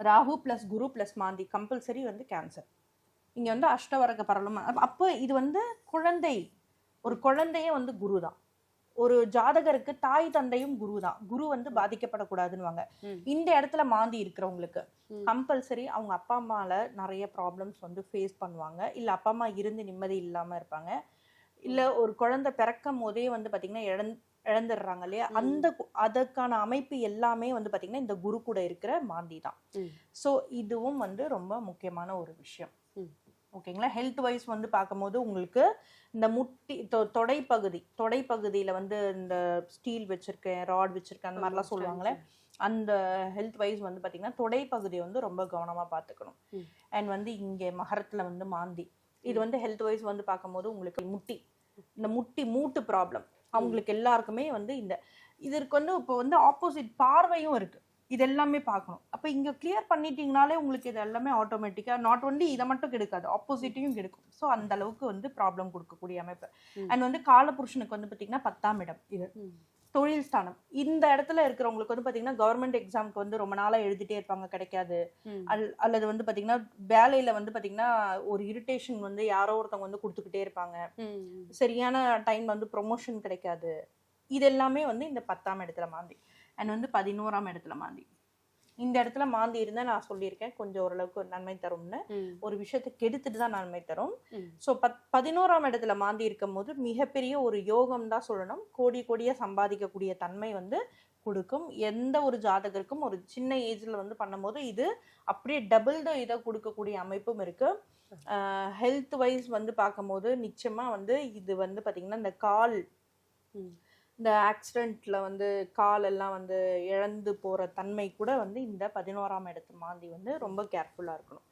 Rahu plus குரு plus மாந்தி compulsory வந்து cancer. இங்கே வந்து அஷ்டவரக பரலும். அப்போ இது வந்து ஒரு குழந்தையே வந்து குரு தான். ஒரு ஜாதகருக்கு தாய் தந்தையும் குரு தான். குரு வந்து பாதிக்கப்படக்கூடாதுன்னு. இந்த இடத்துல மாந்தி இருக்கிறவங்களுக்கு கம்பல்சரி அவங்க அப்பா அம்மால நிறைய ப்ராப்ளம்ஸ் வந்து ஃபேஸ் பண்ணுவாங்க. இல்லை அப்பா அம்மா இருந்து நிம்மதி இல்லாமல் இருப்பாங்க. இல்லை ஒரு குழந்தை பிறக்கும் போதே வந்து பார்த்தீங்கன்னா இழந்துடுறாங்க இல்லையா, அதற்கான அமைப்பு எல்லாமே வந்து பார்த்தீங்கன்னா இந்த குரு கூட இருக்கிற மாந்தி தான். ஸோ இதுவும் வந்து ரொம்ப முக்கியமான ஒரு விஷயம். ஓகேங்களா. ஹெல்த் வைஸ் வந்து பார்க்கும்போது உங்களுக்கு இந்த முட்டி தொடைப்பகுதியில் வந்து இந்த ஸ்டீல் வச்சிருக்கேன், ராட் வச்சிருக்கேன், அந்த மாதிரிலாம் சொல்லுவாங்களே, அந்த ஹெல்த் வைஸ் வந்து பார்த்தீங்கன்னா தொடைப்பகுதியை வந்து ரொம்ப கவனமாக பார்த்துக்கணும். அண்ட் வந்து இங்கே மகரத்தில் வந்து மாந்தி, இது வந்து ஹெல்த் வைஸ் வந்து பார்க்கும்போது உங்களுக்கு மூட்டு ப்ராப்ளம் அவங்களுக்கு எல்லாருக்குமே வந்து இதற்கு வந்து இப்போ வந்து ஆப்போசிட் பார்வையும் இருக்கு. இது எல்லாமே பார்க்கணும். அப்போ இங்கே கிளியர் பண்ணிட்டீங்கனாலே உங்களுக்கு இது எல்லாமே ஆட்டோமேட்டிக்காக நாட் ஒன்லி இதை மட்டும் கெடுக்காது, ஆப்போசிட்டையும் கெடுக்கும். ஸோ அந்த அளவுக்கு வந்து ப்ராப்ளம் கொடுக்கக்கூடிய அமைப்பு. அண்ட் வந்து காலபுருஷனுக்கு வந்து பார்த்தீங்கன்னா 10ஆம் இடம், இது தொழில் ஸ்தானம். இந்த இடத்துல இருக்கிறவங்களுக்கு வந்து பார்த்தீங்கன்னா கவர்மெண்ட் எக்ஸாமுக்கு வந்து ரொம்ப நாளாக எழுதிட்டே இருப்பாங்க, கிடைக்காது. அல்லது வந்து பார்த்தீங்கன்னா வேலையில் வந்து பார்த்தீங்கன்னா ஒரு இரிட்டேஷன் வந்து யாரோ ஒருத்தவங்க வந்து கொடுத்துக்கிட்டே இருப்பாங்க, சரியான டைம் வந்து ப்ரொமோஷன் கிடைக்காது. இது எல்லாமே வந்து இந்த 10ஆம் இடத்துல மாந்தி. அண்ட் வந்து 11ஆம் இடத்துல மாந்தி. இந்த இடத்துல மாந்தி இருந்தால் நான் சொல்லியிருக்கேன் கொஞ்சம் ஓரளவுக்கு நன்மை தரும்னு. ஒரு விஷயத்தை கெடுத்துட்டு தான் நன்மை தரும். ஸோ 11ஆம் இடத்துல மாந்தி இருக்கும் போது மிகப்பெரிய ஒரு யோகம் தான் சொல்லணும். கோடியாக சம்பாதிக்கக்கூடிய தன்மை வந்து கொடுக்கும். எந்த ஒரு ஜாதகருக்கும் ஒரு சின்ன ஏஜில் வந்து பண்ணும்போது இது அப்படியே டபுள் த இதை கொடுக்கக்கூடிய அமைப்பும் இருக்கு. ஹெல்த் வைஸ் வந்து பார்க்கும்போது நிச்சயமாக வந்து இது வந்து பார்த்திங்கன்னா இந்த ஆக்சிடென்ட்ல வந்து கால் எல்லாம் வந்து இழந்து போகிற தன்மை கூட வந்து இந்த 11ஆம் இடத்து மாந்தி வந்து ரொம்ப கேர்ஃபுல்லாக இருக்கணும்.